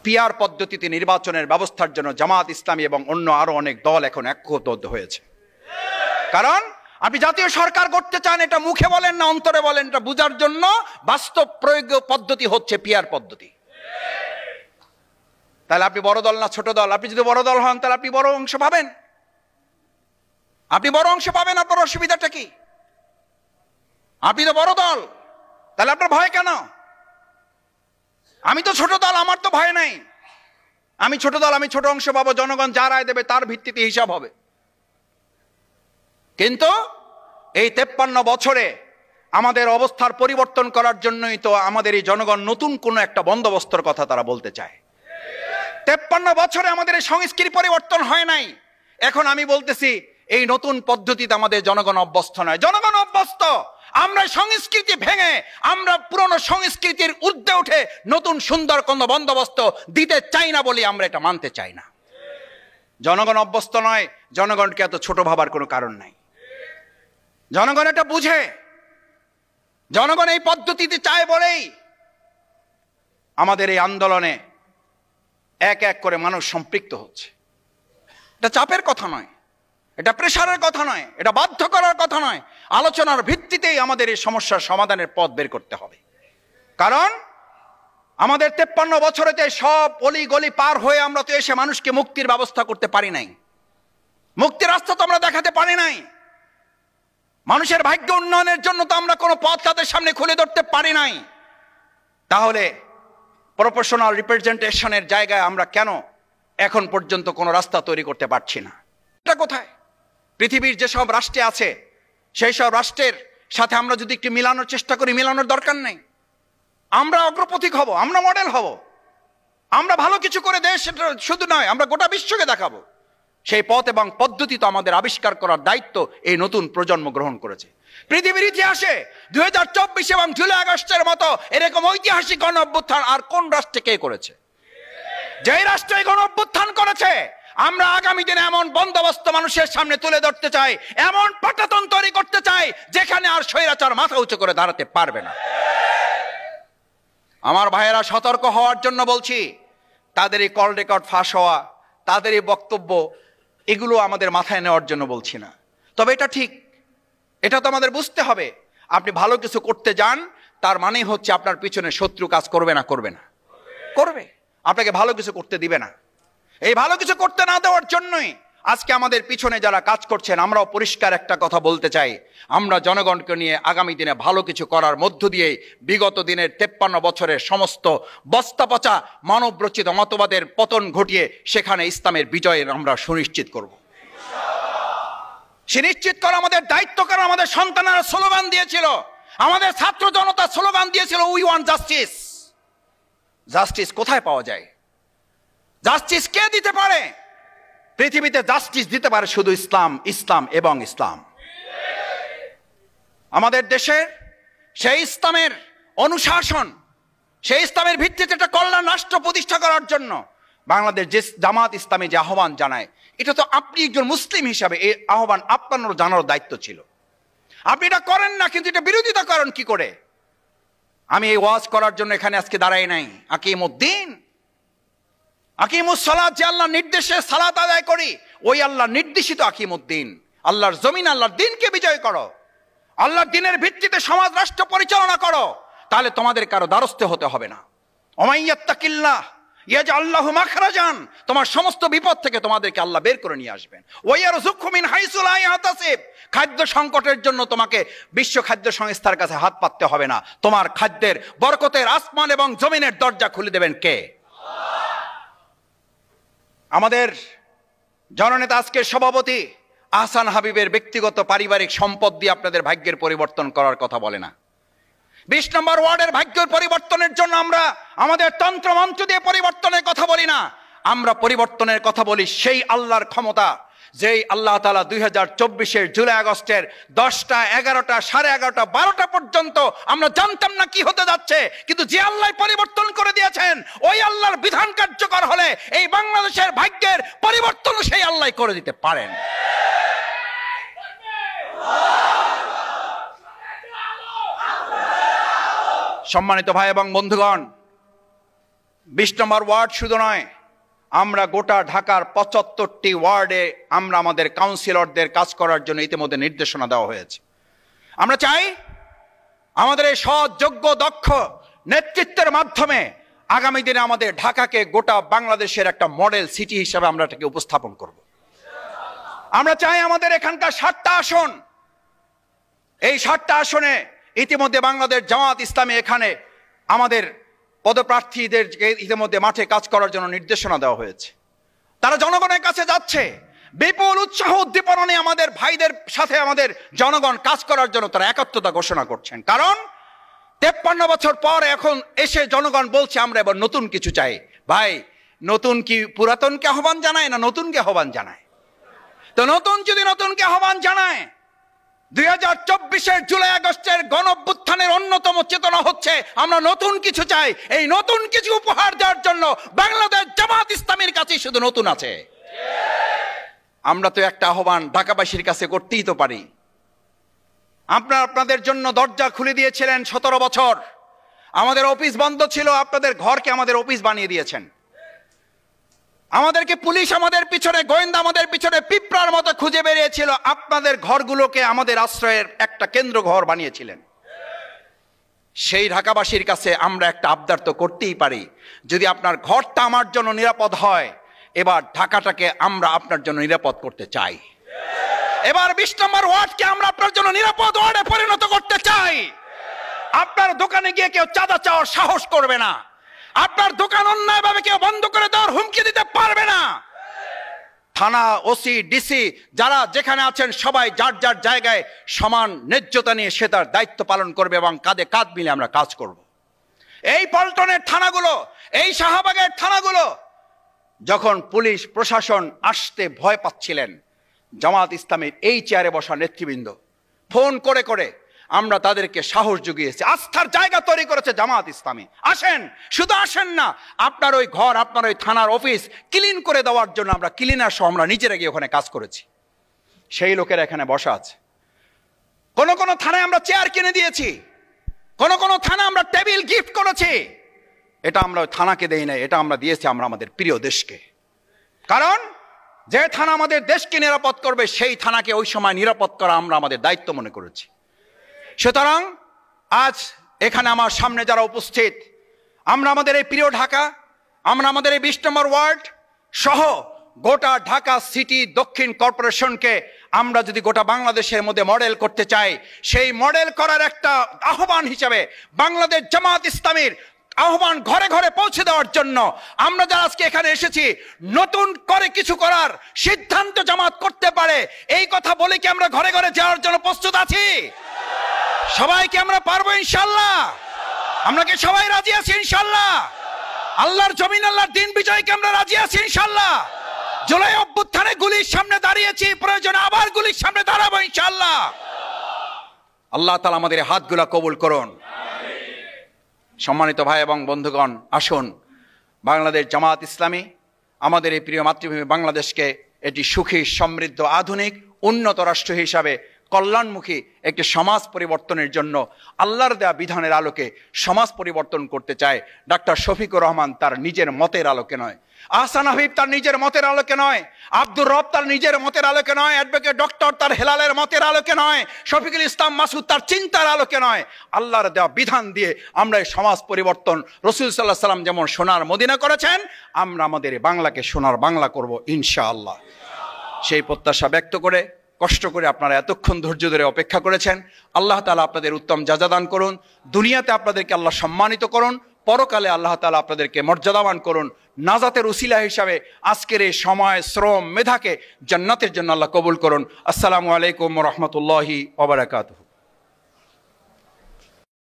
PR পদ্ধতিতে নির্বাচনের ব্যবস্থার জন্য জামাত ইসলামী এবং অন্য আরো অনেক দল এখন ঐক্যবদ্ধ হয়েছে। কারণ আপনি জাতীয় সরকার করতে চান, এটা মুখে বলেন না অন্তরে বলেন, এটা বোঝার জন্য বাস্তব প্রয়োগ পদ্ধতি হচ্ছে পিআর পদ্ধতি। তাহলে আপনি বড় দল না ছোট দল? আপনি যদি বড় দল হন তাহলে আপনি বড় অংশ পাবেন, আপনি বড় অংশ পাবেন। আপনার অসুবিধাটা কি? আপনি তো বড় দল, তাহলে আপনার ভয় কেন? আমি তো ছোট দল, আমার তো ভয় নাই। আমি ছোট দল, আমি ছোট অংশ পাবো, জনগণ যা রায় দেবে তার ভিত্তিতে হিসাব হবে। কিন্তু এই 53 বছরে আমাদের অবস্থার পরিবর্তন করার জন্যই তো আমাদের এই জনগণ নতুন কোনো একটা বন্দোবস্তর কথা তারা বলতে চায়। 53 বছরে আমাদের এই সংস্কৃতি পরিবর্তন হয় নাই। এখন আমি বলতেছি এই নতুন পদ্ধতিতে আমাদের জনগণ অভ্যস্ত নয়। জনগণ অভ্যস্ত। আমরা সংস্কৃতি ভেঙে আমরা পুরনো সংস্কৃতির ঊর্ধ্বে উঠে নতুন সুন্দর কোন বন্দোবস্ত দিতে চাই না বলে আমরা এটা মানতে চাই না। জনগণ অভ্যস্ত নয়, জনগণকে এত ছোট ভাবার কোনো কারণ নাই। জনগণ এটা বুঝে, জনগণ এই পদ্ধতিতে চায় বলেই আমাদের এই আন্দোলনে এক এক করে মানুষ সম্পৃক্ত হচ্ছে। এটা চাপের কথা নয়, এটা প্রেসারের কথা নয়, এটা বাধ্য করার কথা নয়। আলোচনার ভিত্তিতেই আমাদের এই সমস্যার সমাধানের পথ বের করতে হবে। কারণ আমাদের 53 বছরেতে সব অলি গলি পার হয়ে আমরা তো এসে মানুষকে মুক্তির ব্যবস্থা করতে পারি নাই, মুক্তির রাস্তা তো আমরা দেখাতে পারি নাই। মানুষের ভাগ্য উন্নয়নের জন্য তো আমরা কোনো পথ তাদের সামনে খুলে ধরতে পারি নাই। তাহলে প্রপোর্শনাল রিপ্রেজেন্টেশনের জায়গায় আমরা কেন এখন পর্যন্ত কোনো রাস্তা তৈরি করতে পারছি না? এটা কোথায়? পৃথিবীর যেসব রাষ্ট্রে আছে সেই সব রাষ্ট্রের সাথে আমরা যদি একটু মিলানোর চেষ্টা করি, মিলানোর দরকার নেই। আমরা অগ্রপথিক হব, আমরা মডেল হব, আমরা ভালো কিছু করে দেশ শুধু নয় আমরা গোটা বিশ্বকে দেখাবো। সেই পথ এবং পদ্ধতি তো আমাদের আবিষ্কার করার দায়িত্ব এই নতুন প্রজন্ম গ্রহণ করেছে। পৃথিবীর ইতিহাসে 2024 এবং জুলাই আগস্টের মতো এরকম ঐতিহাসিক গণ অভ্যুত্থান আর কোন রাষ্ট্রে কে করেছে? যেই রাষ্ট্রে গণ অভ্যুত্থান করেছে আমরা আগামী দিনে এমন বন্দোবস্ত মানুষের সামনে তুলে ধরতে চাই, এমন পাটাতন তৈরি করতে চাই যেখানে আর স্বৈরাচার মাথা উঁচু করে দাঁড়াতে পারবে না। আমার ভাইয়েরা, সতর্ক হওয়ার জন্য বলছি। তাদের এই কল রেকর্ড ফাঁস হওয়া, তাদের এই বক্তব্য, এগুলো আমাদের মাথায় নেওয়ার জন্য বলছি না। তবে এটা ঠিক, এটা তো আমাদের বুঝতে হবে। আপনি ভালো কিছু করতে যান তার মানে হচ্ছে আপনার পিছনে শত্রু কাজ করবে না? করবে না? করবে। আপনাকে ভালো কিছু করতে দিবে না। এই ভালো কিছু করতে না দেওয়ার জন্যই আজকে আমাদের পিছনে যারা কাজ করছেন, আমরাও পরিষ্কার একটা কথা বলতে চাই। আমরা জনগণকে নিয়ে আগামী দিনে ভালো কিছু করার মধ্য দিয়ে বিগত দিনের 53 বছরের সমস্ত বস্তাপচা মানবরচিত মতবাদের পতন ঘটিয়ে সেখানে ইসলামের বিজয়ের আমরা সুনিশ্চিত করব। সুনিশ্চিত করা আমাদের দায়িত্ব। কারণ আমাদের সন্তানেরা স্লোগান দিয়েছিল, আমাদের ছাত্র জনতা স্লোগান দিয়েছিল, উই ওয়ান্ট জাস্টিস। জাস্টিস কোথায় পাওয়া যায়? জাস্টিস কে দিতে পারে? পৃথিবীতে জাস্টিস দিতে পারে শুধু ইসলাম, ইসলাম এবং ইসলাম। আমাদের দেশে সেই ইসলামের অনুশাসন, সেই ইসলামের ভিত্তিতে একটা কল্যাণ রাষ্ট্র প্রতিষ্ঠা করার জন্য বাংলাদেশ যে জামাত ইসলামী যে আহ্বান জানায়, এটা তো আপনি একজন মুসলিম হিসাবে এই আহ্বান আপনার জানার দায়িত্ব ছিল। আপনি এটা করেন না, কিন্তু এটা বিরোধিতা করেন কি করে? আমি এই ওয়াজ করার জন্য এখানে আজকে দাঁড়াই নাই। আকিমুদ্দিন, আকিমুস সালাত, যে আল্লাহর নির্দেশে সালাত আদায় করি, ওই আল্লাহর নির্দেশিত আকিমুদ্দিন। আল্লাহর জমিন, আল্লাহর দিনকে বিজয় করো, আল্লাহর দিনের ভিত্তিতে সমাজ রাষ্ট্র পরিচালনা করো, তাহলে তোমাদের কারো দ্বারস্থ হতে হবে না। ওমাইয়াত্তাকিল্লাহ ইয়াজআল লাহু মাখরাজান, তোমার সমস্ত বিপদ থেকে তোমাদেরকে আল্লাহ বের করে নিয়ে আসবেন। ওয়ায়ারযুকহু মিন হাইসু লা ইয়াহতাসিব, খাদ্য সংকটের জন্য তোমাকে বিশ্ব খাদ্য সংস্থার কাছে হাত পাততে হবে না। তোমার খাদ্যের বরকতের আসমান এবং জমিনের দরজা খুলে দেবেন কে? আমাদের জননেতা আজকের সভাপতি আহসান হাবিবের ব্যক্তিগত পারিবারিক সম্পদ দিয়ে আপনাদের ভাগ্যের পরিবর্তন করার কথা বলে না। 20 নম্বর ওয়ার্ডের ভাগ্যের পরিবর্তনের জন্য আমরা আমাদের তন্ত্র মন্ত্র দিয়ে পরিবর্তনের কথা বলি না। আমরা পরিবর্তনের কথা বলি সেই আল্লাহর ক্ষমতা, যেই আল্লাহ তাআলা 2024-এর জুলাই আগস্টের 10টা, 11টা, 11:30, 12টা পর্যন্ত আমরা জানতাম না কি হতে যাচ্ছে, কিন্তু যে আল্লাহ পরিবর্তন করে দিয়েছেন, ওই আল্লাহর বিধান কার্যকর হলে এই বাংলাদেশের ভাগ্যের পরিবর্তন সেই আল্লাহ করে দিতে পারেন। সম্মানিত ভাই এবং বন্ধুগণ, 20 নম্বর ওয়ার্ড শুধু নয়, আমরা গোটা ঢাকার 75টি ওয়ার্ডে আমরা আমাদের কাউন্সিলরদের কাজ করার জন্য ইতিমধ্যে নির্দেশনা দেওয়া হয়েছে। আমরা চাই আমাদের এই সৎ, যোগ্য, দক্ষ নেতৃত্বের মাধ্যমে আগামী দিনে আমাদের ঢাকাকে গোটা বাংলাদেশের একটা মডেল সিটি হিসেবে আমরা এটাকে উপস্থাপন করব। আমরা চাই আমাদের এখানকার 60টা আসন, এই 60টা আসনে ইতিমধ্যে বাংলাদেশ জামাত ইসলামী এখানে আমাদের পদপ্রার্থীদের ইতিমধ্যে মাঠে কাজ করার জন্য নির্দেশনা দেওয়া হয়েছে। তারা জনগণের কাছে যাচ্ছে, বিপুল উৎসাহ উদ্দীপনা নিয়ে আমাদের ভাইদের সাথে আমাদের জনগণ কাজ করার জন্য তারা একাত্মতা ঘোষণা করছেন। কারণ 53 বছর পর এখন এসে জনগণ বলছে আমরা এবার নতুন কিছু চাই। ভাই, নতুন কি পুরাতনকে আহ্বান জানায় না নতুনকে আহ্বান জানায়? তো নতুন যদি নতুনকে আহ্বান জানায়, 2024-এর জুলাই আগস্টের গণঅভ্যুত্থানের অন্যতম চেতনা হচ্ছে আমরা নতুন কিছু চাই। এই নতুন কিছু উপহার দেওয়ার জন্য বাংলাদেশ জামাত ইসলামীর কাছে শুধু নতুন আছে। আমরা তো একটা আহ্বান ঢাকাবাসীর কাছে করতেই তো পারি। আপনাদের জন্য দরজা খুলে দিয়েছিলেন 17 বছর, আমাদের অফিস বন্ধ ছিল, আপনাদের ঘরকে আমাদের অফিস বানিয়ে দিয়েছেন। আমাদেরকে পুলিশ আমাদের পিছনে, গোয়েন্দা আমাদের পিছনে পিঁপড়ার মতো খুঁজে বেরিয়েছিল, আপনাদের ঘরগুলোকে আমাদের আশ্রয়ের একটা কেন্দ্র ঘর বানিয়েছিলেন। সেই ঢাকাবাসীর কাছে আমরা একটা আবদার তো করতেই পারি, যদি আপনার ঘরটা আমার জন্য নিরাপদ হয়, এবার ঢাকাটাকে আমরা আপনার জন্য নিরাপদ করতে চাই। এবার 20 নম্বর ওয়ার্ডকে আমরা আপনার জন্য নিরাপদ ওয়ার্ডে পরিণত করতে চাই। আপনার দোকানে গিয়ে কেউ চাঁদা চাওয়ার সাহস করবে না, আপনার দোকান অন্যায়ভাবে কেউ বন্ধ করে দেওয়ার হুমকি দিতে পারবে না। থানা, ওসি, ডিসি যারা যেখানে আছেন সবাই যার যার জায়গায় সমান ন্যায্যতা নিয়ে সে তার দায়িত্ব পালন করবে এবং কাঁধে কাঁধ মিলে আমরা কাজ করব। এই পল্টনের থানাগুলো, এই শাহবাগের থানাগুলো যখন পুলিশ প্রশাসন আসতে ভয় পাচ্ছিলেন, জামাত ইসলামের এই চেয়ারে বসা নেতৃবৃন্দ ফোন করে করে আমরা তাদেরকে সাহস জুগিয়েছি, আস্থার জায়গা তৈরি করেছে জামাত ইসলামী। আসেন, শুধু আসেন না, আপনার ওই ঘর, আপনার ওই থানার অফিস ক্লিন করে দেওয়ার জন্য আমরা ক্লিনার সহ আমরা নিজেরা গিয়ে ওখানে কাজ করেছি। সেই লোকেরা এখানে বসা আছে। কোন কোন থানায় আমরা চেয়ার কিনে দিয়েছি, কোন কোন থানা আমরা টেবিল গিফট করেছি। এটা আমরা ওই থানাকে দেই নাই, এটা আমরা দিয়েছি আমরা আমাদের প্রিয় দেশকে। কারণ যে থানা আমাদের দেশকে নিরাপদ করবে সেই থানাকে ওই সময় নিরাপদ করা আমরা আমাদের দায়িত্ব মনে করেছি। সুতরাং আজ এখানে আমার সামনে যারা উপস্থিত, আমরা আমাদের এই প্রিয় ঢাকা, আমরা আমাদের এই 20 নম্বর ওয়ার্ড সহ গোটা ঢাকা সিটি দক্ষিণ কর্পোরেশনকে আমরা যদি গোটা বাংলাদেশের মধ্যে মডেল করতে চাই, সেই মডেল করার একটা আহ্বান হিসেবে বাংলাদেশ জামাত ইসলামীর আহ্বান ঘরে ঘরে পৌঁছে দেওয়ার জন্য আমরা যারা আজকে এখানে এসেছি, নতুন করে কিছু করার সিদ্ধান্ত জামাত করতে পারে এই কথা বলে কি আমরা ঘরে ঘরে যাওয়ার জন্য প্রস্তুত আছি? সবাইকে আমরা পারবো ইনশাল্লাহ? আমরা কি সবাই রাজি আছি ইনশাল্লাহ? আল্লাহর জমিন, আল্লাহর দিন বিজয়কে আমরা রাজি আছি ইনশাল্লাহ? জুলাই অভ্যুত্থানে গুলির সামনে দাঁড়িয়েছি, প্রয়োজনে আবার গুলির সামনে দাঁড়াবো ইনশাল্লাহ। আল্লাহ তাআলা আমাদের হাতগুলা কবুল করুন। সম্মানিত ভাই এবং বন্ধুগণ, আসুন বাংলাদেশ জামাত ইসলামী আমাদের এই প্রিয় মাতৃভূমি বাংলাদেশকে এটি সুখী, সমৃদ্ধ, আধুনিক, উন্নত রাষ্ট্র হিসাবে কল্যাণমুখী একটি সমাজ পরিবর্তনের জন্য আল্লাহর দেয়া বিধানের আলোকে সমাজ পরিবর্তন করতে চায়। ডাক্তার শফিকুর রহমান তার নিজের মতের আলোকে নয়, আহসান হাবিব তার নিজের মতের আলোকে নয়, আব্দুর রব তার নিজের মতের আলোকে নয়, অ্যাডভোকেট ডক্টর তার হেলালের মতের আলোকে নয়, শফিকুল ইসলাম মাসুদ তার চিন্তার আলোকে নয়, আল্লাহর দেওয়া বিধান দিয়ে আমরা এই সমাজ পরিবর্তন রাসূল সাল্লাল্লাহু আলাইহি ওয়াসাল্লাম যেমন সোনার মদিনা করেছেন, আমরা আমাদের এই বাংলাকে সোনার বাংলা করব ইনশাআল্লাহ। সেই প্রত্যাশা ব্যক্ত করে, কষ্ট করে আপনারা এতক্ষণ ধৈর্য ধরে অপেক্ষা করেছেন, আল্লাহ তাআলা আপনাদের উত্তম জাযা দান করুন। দুনিয়াতে আপনাদেরকে আল্লাহ সম্মানিত করুন, পরকালে আল্লাহ তাআলা আপনাদেরকে মর্যাদাবান করুন। নাজাতের উসিলা হিসাবে আজকের এই সময়, শ্রম, মেধাকে জান্নাতের জন্য আল্লাহ কবুল করুন। আসসালামু আলাইকুম ওয়া রাহমাতুল্লাহি ওয়া বারাকাতুহু।